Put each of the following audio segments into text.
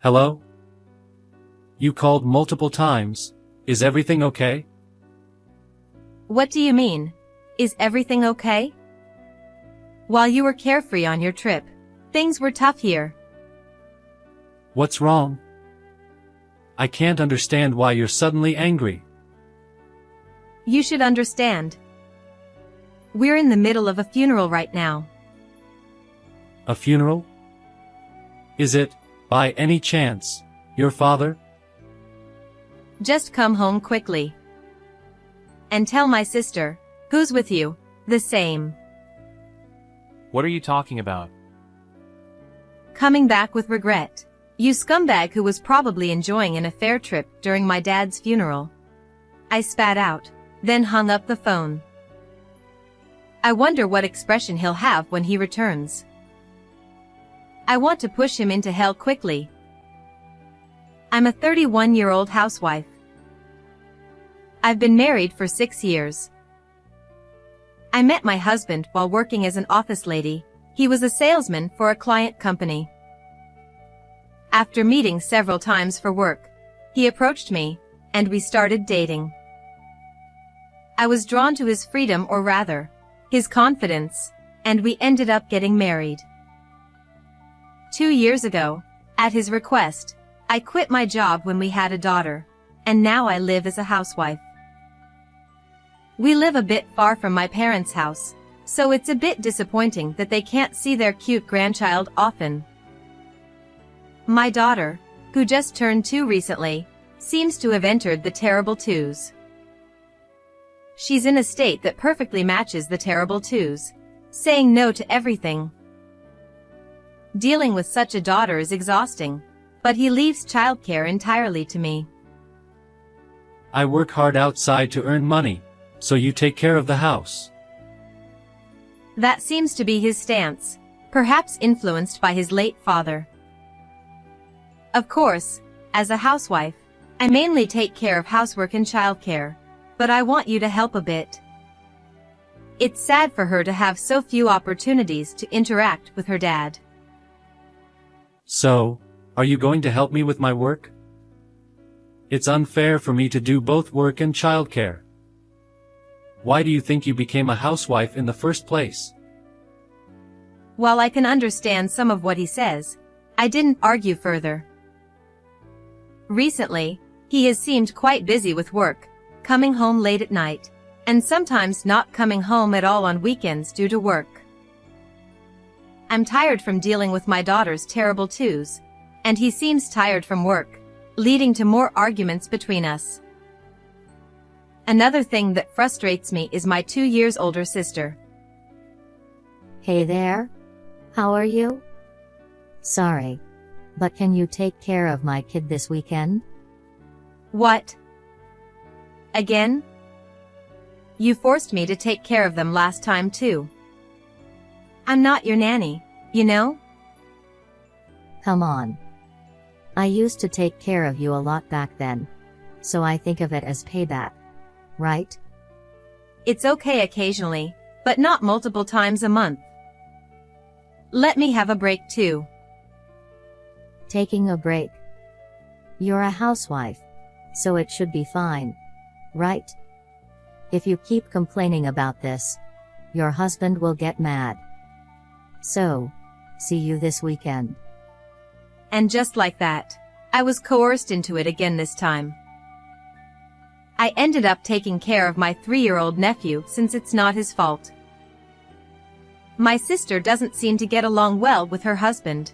Hello? You called multiple times. Is everything okay? What do you mean? Is everything okay? While you were carefree on your trip, things were tough here. What's wrong? I can't understand why you're suddenly angry. You should understand. We're in the middle of a funeral right now. A funeral? Is it, by any chance, your father? Just come home quickly. And tell my sister, who's with you, the same. What are you talking about? Coming back with regret. You scumbag who was probably enjoying an affair trip during my dad's funeral. I spat out, then hung up the phone. I wonder what expression he'll have when he returns. I want to push him into hell quickly. I'm a 31-year-old housewife. I've been married for 6 years. I met my husband while working as an office lady. He was a salesman for a client company. After meeting several times for work, he approached me, and we started dating. I was drawn to his freedom, or rather, his confidence, and we ended up getting married. 2 years ago, at his request, I quit my job when we had a daughter, and now I live as a housewife. We live a bit far from my parents' house, so it's a bit disappointing that they can't see their cute grandchild often. My daughter, who just turned 2 recently, seems to have entered the terrible 2s. She's in a state that perfectly matches the terrible 2s, saying no to everything. Dealing with such a daughter is exhausting, but he leaves childcare entirely to me. I work hard outside to earn money, so you take care of the house. That seems to be his stance, perhaps influenced by his late father. Of course, as a housewife, I mainly take care of housework and childcare, but I want you to help a bit. It's sad for her to have so few opportunities to interact with her dad. So, are you going to help me with my work? It's unfair for me to do both work and childcare. Why do you think you became a housewife in the first place? While I can understand some of what he says, I didn't argue further. Recently, he has seemed quite busy with work, coming home late at night, and sometimes not coming home at all on weekends due to work. I'm tired from dealing with my daughter's terrible 2s, and he seems tired from work, leading to more arguments between us. Another thing that frustrates me is my 2 years older sister. Hey there. How are you? Sorry, but can you take care of my kid this weekend? What? Again? You forced me to take care of them last time too. I'm not your nanny, you know? Come on. I used to take care of you a lot back then, so I think of it as payback, right? It's okay occasionally, but not multiple times a month. Let me have a break too. Taking a break. You're a housewife, so it should be fine, right? If you keep complaining about this, your husband will get mad. So, see you this weekend. And just like that, I was coerced into it again this time. I ended up taking care of my 3-year-old nephew since it's not his fault. My sister doesn't seem to get along well with her husband.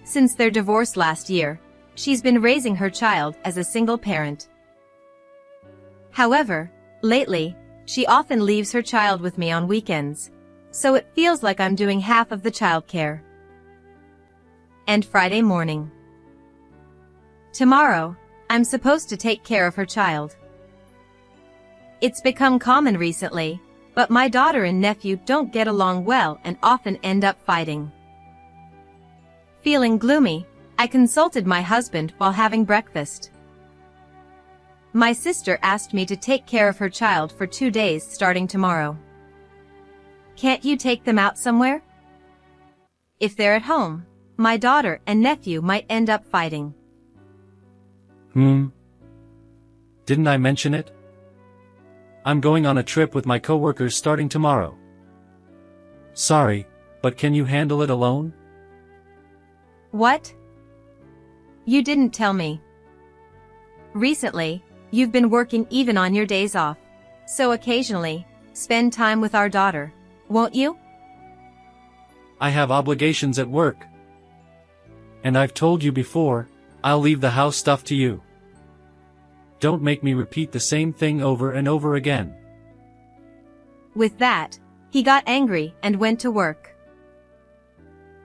Since their divorce last year, she's been raising her child as a single parent. However, lately, she often leaves her child with me on weekends, so it feels like I'm doing half of the childcare. And Friday morning. Tomorrow, I'm supposed to take care of her child. It's become common recently, but my daughter and nephew don't get along well and often end up fighting. Feeling gloomy, I consulted my husband while having breakfast. My sister asked me to take care of her child for 2 days starting tomorrow. Can't you take them out somewhere? If they're at home, my daughter and nephew might end up fighting. Didn't I mention it? I'm going on a trip with my coworkers starting tomorrow. Sorry, but can you handle it alone? What? You didn't tell me. Recently, you've been working even on your days off, so occasionally, spend time with our daughter, won't you? I have obligations at work. And I've told you before, I'll leave the house stuff to you. Don't make me repeat the same thing over and over again. With that, he got angry and went to work.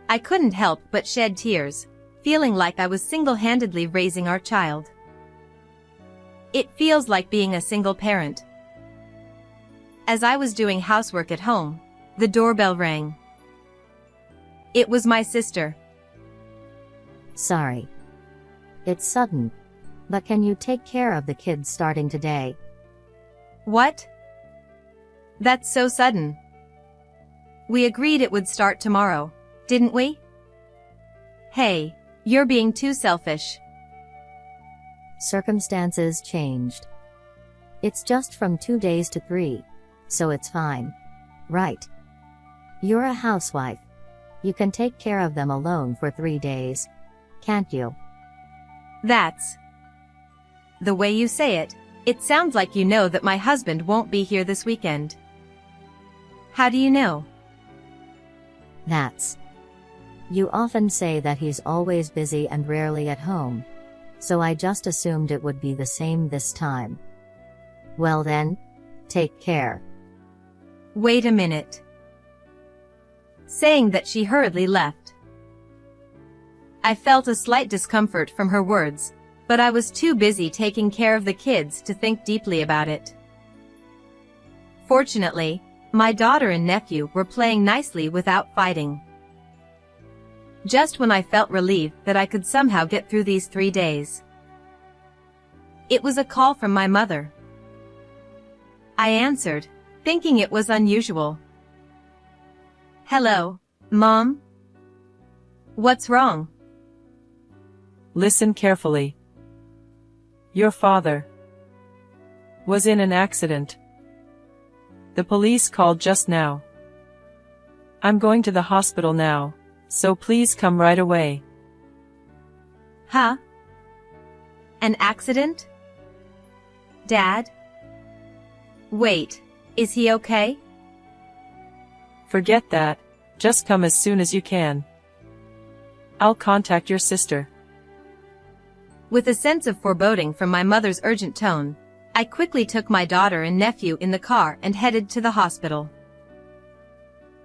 I couldn't help but shed tears, feeling like I was single-handedly raising our child. It feels like being a single parent. As I was doing housework at home, the doorbell rang. It was my sister. Sorry. It's sudden. But can you take care of the kids starting today? What? That's so sudden. We agreed it would start tomorrow, didn't we? Hey, you're being too selfish. Circumstances changed. It's just from 2 days to 3, so it's fine. Right. You're a housewife. You can take care of them alone for 3 days. Can't you? That's... The way you say it, it sounds like you know that my husband won't be here this weekend. How do you know? That's... You often say that he's always busy and rarely at home. So I just assumed it would be the same this time. Well then, take care. Wait a minute. Saying that, she hurriedly left. I felt a slight discomfort from her words, but I was too busy taking care of the kids to think deeply about it. Fortunately, my daughter and nephew were playing nicely without fighting. Just when I felt relieved that I could somehow get through these 3 days. It was a call from my mother. I answered, thinking it was unusual. Hello, Mom? What's wrong? Listen carefully. Your father was in an accident. The police called just now. I'm going to the hospital now, so please come right away. Huh? An accident? Dad? Wait, is he okay? Forget that, just come as soon as you can. I'll contact your sister. With a sense of foreboding from my mother's urgent tone, I quickly took my daughter and nephew in the car and headed to the hospital.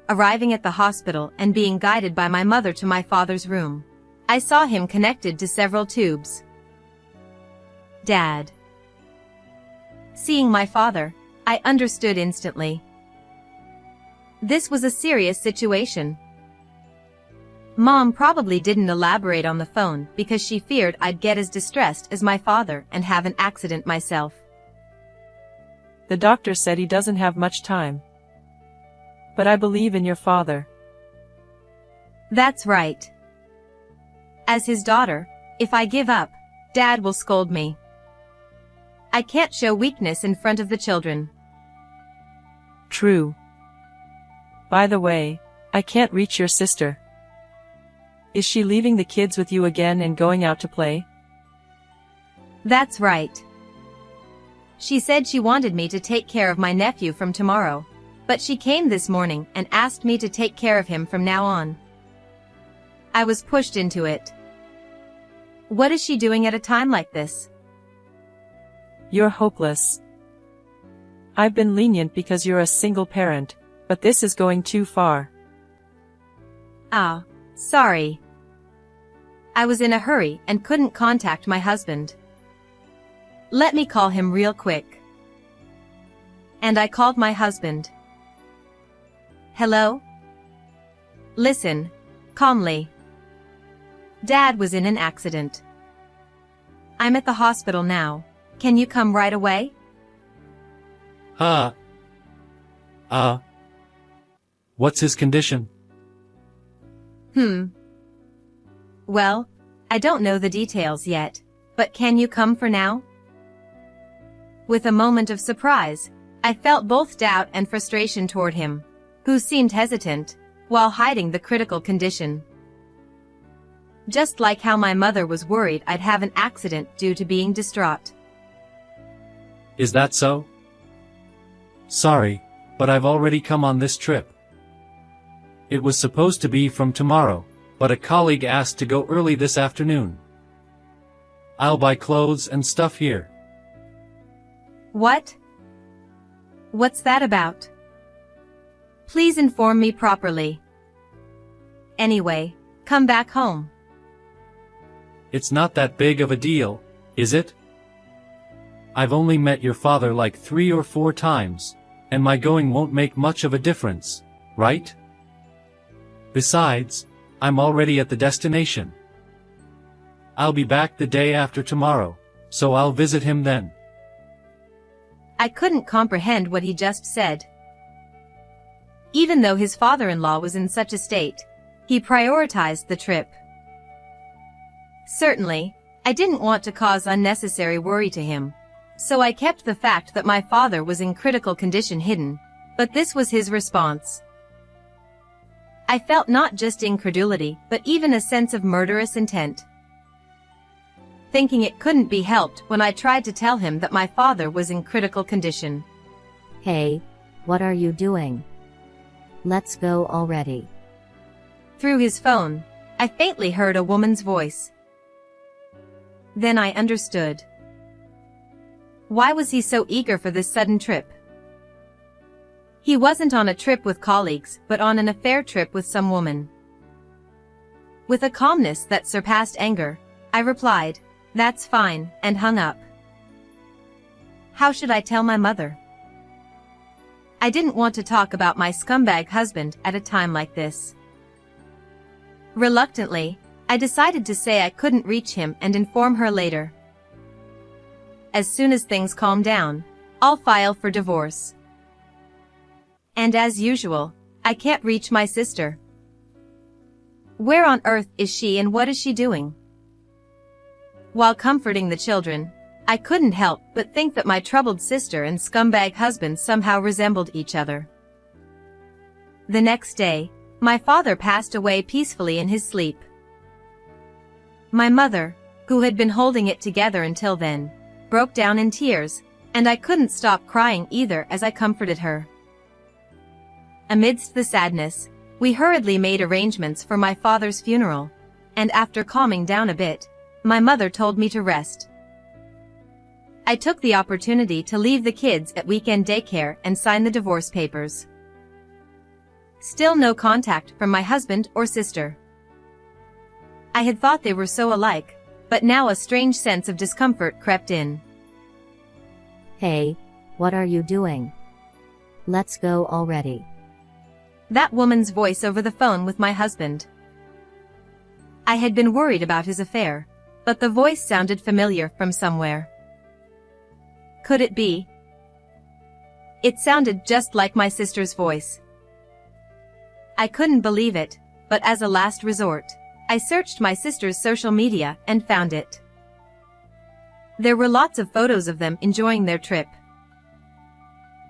Arriving at the hospital and being guided by my mother to my father's room, I saw him connected to several tubes. Dad. Seeing my father, I understood instantly. This was a serious situation. Mom probably didn't elaborate on the phone because she feared I'd get as distressed as my father and have an accident myself. The doctor said he doesn't have much time. But I believe in your father. That's right. As his daughter, if I give up, Dad will scold me. I can't show weakness in front of the children. True. By the way, I can't reach your sister. Is she leaving the kids with you again and going out to play? That's right. She said she wanted me to take care of my nephew from tomorrow, but she came this morning and asked me to take care of him from now on. I was pushed into it. What is she doing at a time like this? You're hopeless. I've been lenient because you're a single parent, but this is going too far. Ah, sorry. I was in a hurry and couldn't contact my husband. Let me call him real quick. And I called my husband. Hello? Listen, calmly. Dad was in an accident. I'm at the hospital now. Can you come right away? What's his condition? Well, I don't know the details yet, but can you come for now? With a moment of surprise, I felt both doubt and frustration toward him, who seemed hesitant, while hiding the critical condition. Just like how my mother was worried I'd have an accident due to being distraught. Is that so? Sorry, but I've already come on this trip. It was supposed to be from tomorrow, but a colleague asked to go early this afternoon. I'll buy clothes and stuff here. What? What's that about? Please inform me properly. Anyway, come back home. It's not that big of a deal, is it? I've only met your father like 3 or 4 times, and my going won't make much of a difference, right? Besides, I'm already at the destination. I'll be back the day after tomorrow, so I'll visit him then. I couldn't comprehend what he just said. Even though his father-in-law was in such a state, he prioritized the trip. Certainly, I didn't want to cause unnecessary worry to him, so I kept the fact that my father was in critical condition hidden, but this was his response. I felt not just incredulity, but even a sense of murderous intent. Thinking it couldn't be helped when I tried to tell him that my father was in critical condition. Hey, what are you doing? Let's go already. Through his phone, I faintly heard a woman's voice. Then I understood. Why was he so eager for this sudden trip? He wasn't on a trip with colleagues, but on an affair trip with some woman. With a calmness that surpassed anger, I replied, "That's fine," and hung up. How should I tell my mother? I didn't want to talk about my scumbag husband at a time like this. Reluctantly, I decided to say I couldn't reach him and inform her later. As soon as things calm down, I'll file for divorce. And as usual, I can't reach my sister. Where on earth is she and what is she doing? While comforting the children, I couldn't help but think that my troubled sister and scumbag husband somehow resembled each other. The next day, my father passed away peacefully in his sleep. My mother, who had been holding it together until then, broke down in tears, and I couldn't stop crying either as I comforted her. Amidst the sadness, we hurriedly made arrangements for my father's funeral, and after calming down a bit, my mother told me to rest. I took the opportunity to leave the kids at weekend daycare and sign the divorce papers. Still no contact from my husband or sister. I had thought they were so alike, but now a strange sense of discomfort crept in. Hey, what are you doing? Let's go already. That woman's voice over the phone with my husband. I had been worried about his affair, but the voice sounded familiar from somewhere. Could it be? It sounded just like my sister's voice. I couldn't believe it, but as a last resort, I searched my sister's social media and found it. There were lots of photos of them enjoying their trip.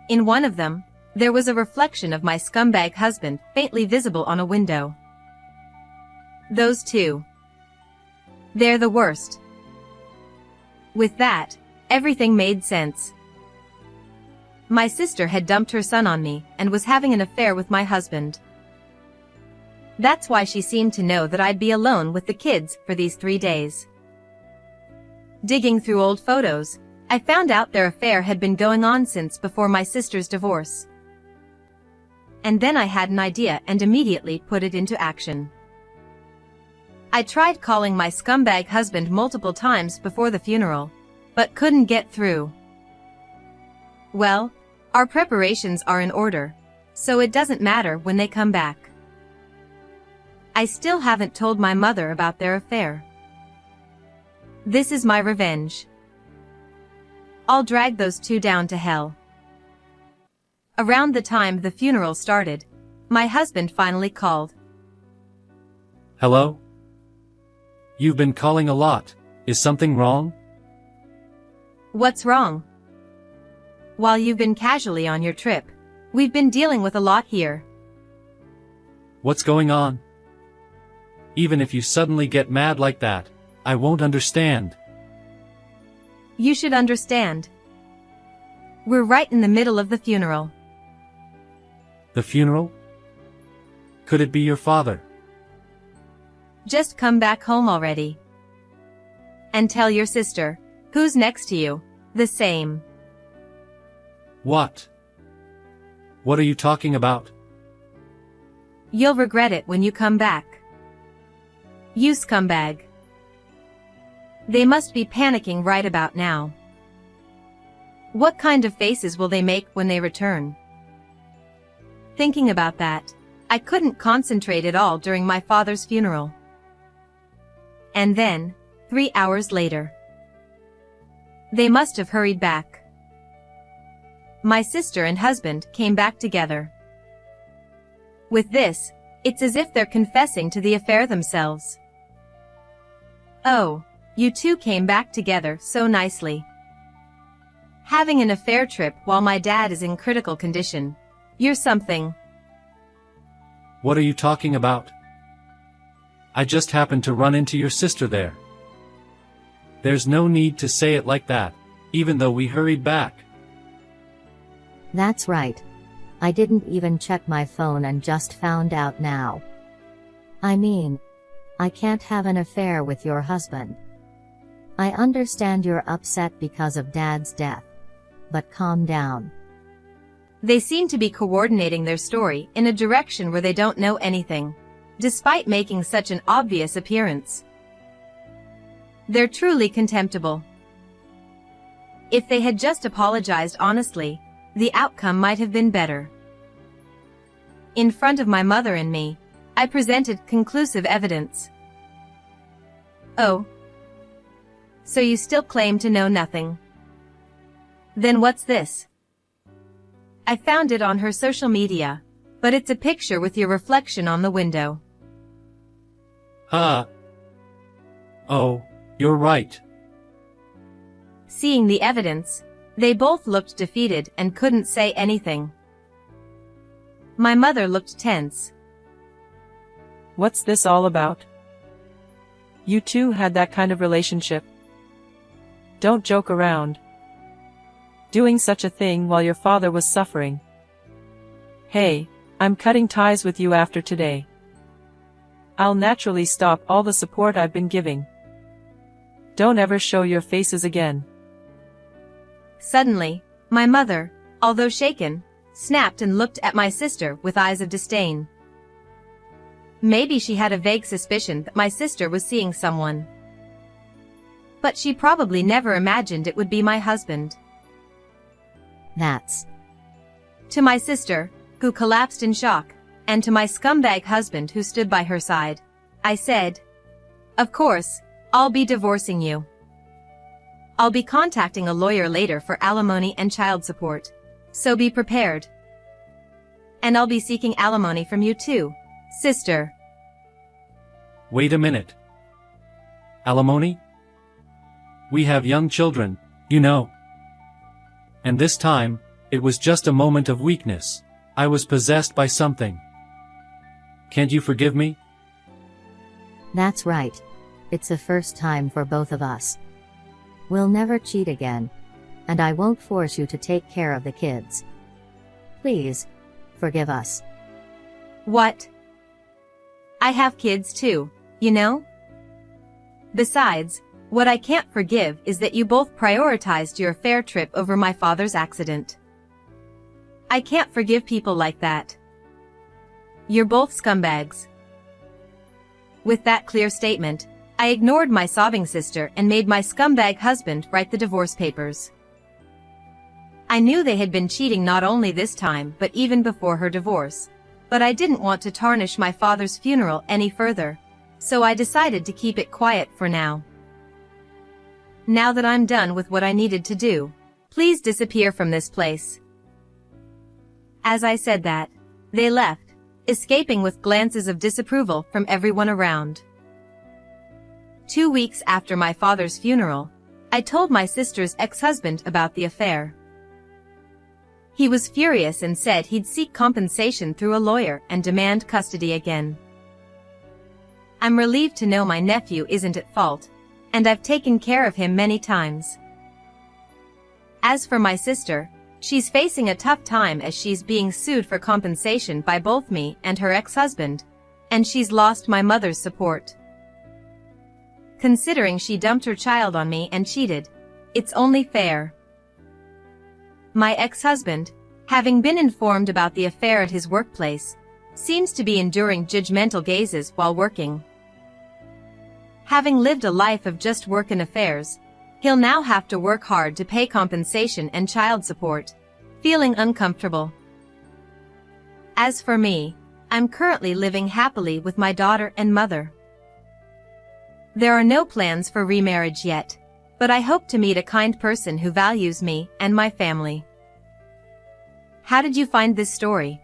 In one of them, there was a reflection of my scumbag husband faintly visible on a window. Those two. They're the worst. With that, everything made sense. My sister had dumped her son on me and was having an affair with my husband. That's why she seemed to know that I'd be alone with the kids for these 3 days. Digging through old photos, I found out their affair had been going on since before my sister's divorce. And then I had an idea and immediately put it into action. I tried calling my scumbag husband multiple times before the funeral, but couldn't get through. Well, our preparations are in order, so it doesn't matter when they come back. I still haven't told my mother about their affair. This is my revenge. I'll drag those two down to hell. Around the time the funeral started, my husband finally called. Hello? You've been calling a lot. Is something wrong? What's wrong? While you've been casually on your trip, we've been dealing with a lot here. What's going on? Even if you suddenly get mad like that, I won't understand. You should understand. We're right in the middle of the funeral. The funeral? Could it be your father? Just come back home already. And tell your sister, who's next to you, the same. What? What are you talking about? You'll regret it when you come back. You scumbag. They must be panicking right about now. What kind of faces will they make when they return? Thinking about that, I couldn't concentrate at all during my father's funeral. And then, 3 hours later, they must have hurried back. My sister and husband came back together. With this, it's as if they're confessing to the affair themselves. Oh, you two came back together so nicely. Having an affair trip while my dad is in critical condition. You're something. What are you talking about? I just happened to run into your sister there. There's no need to say it like that, even though we hurried back. That's right. I didn't even check my phone and just found out now. I mean, I can't have an affair with your husband. I understand you're upset because of Dad's death. But calm down. They seem to be coordinating their story in a direction where they don't know anything, despite making such an obvious appearance. They're truly contemptible. If they had just apologized honestly, the outcome might have been better. In front of my mother and me, I presented conclusive evidence. Oh. So you still claim to know nothing? Then what's this? I found it on her social media, but it's a picture with your reflection on the window. Oh, you're right. Seeing the evidence, they both looked defeated and couldn't say anything. My mother looked tense. What's this all about? You two had that kind of relationship. Don't joke around. Doing such a thing while your father was suffering. Hey, I'm cutting ties with you after today. I'll naturally stop all the support I've been giving. Don't ever show your faces again. Suddenly, my mother, although shaken, snapped and looked at my sister with eyes of disdain. Maybe she had a vague suspicion that my sister was seeing someone. But she probably never imagined it would be my husband. That's. To my sister, who collapsed in shock, and to my scumbag husband who stood by her side, I said, "Of course, I'll be divorcing you. I'll be contacting a lawyer later for alimony and child support, so be prepared. And I'll be seeking alimony from you too, sister." Wait a minute. Alimony? We have young children, you know. And this time, it was just a moment of weakness. I was possessed by something. Can't you forgive me? That's right. It's a first time for both of us. We'll never cheat again. And I won't force you to take care of the kids. Please, forgive us. What? I have kids too, you know? Besides, what I can't forgive is that you both prioritized your affair trip over my father's accident. I can't forgive people like that. You're both scumbags. With that clear statement, I ignored my sobbing sister and made my scumbag husband write the divorce papers. I knew they had been cheating not only this time but even before her divorce, but I didn't want to tarnish my father's funeral any further, so I decided to keep it quiet for now. Now that I'm done with what I needed to do, please disappear from this place. As I said that, they left, escaping with glances of disapproval from everyone around. 2 weeks after my father's funeral, I told my sister's ex-husband about the affair. He was furious and said he'd seek compensation through a lawyer and demand custody again. I'm relieved to know my nephew isn't at fault, and I've taken care of him many times. As for my sister, she's facing a tough time as she's being sued for compensation by both me and her ex-husband, and she's lost my mother's support. Considering she dumped her child on me and cheated, it's only fair. My ex-husband, having been informed about the affair at his workplace, seems to be enduring judgmental gazes while working. Having lived a life of just work and affairs, he'll now have to work hard to pay compensation and child support, feeling uncomfortable. As for me, I'm currently living happily with my daughter and mother. There are no plans for remarriage yet, but I hope to meet a kind person who values me and my family. How did you find this story?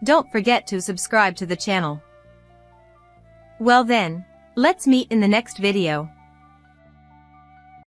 Don't forget to subscribe to the channel. Well then, let's meet in the next video.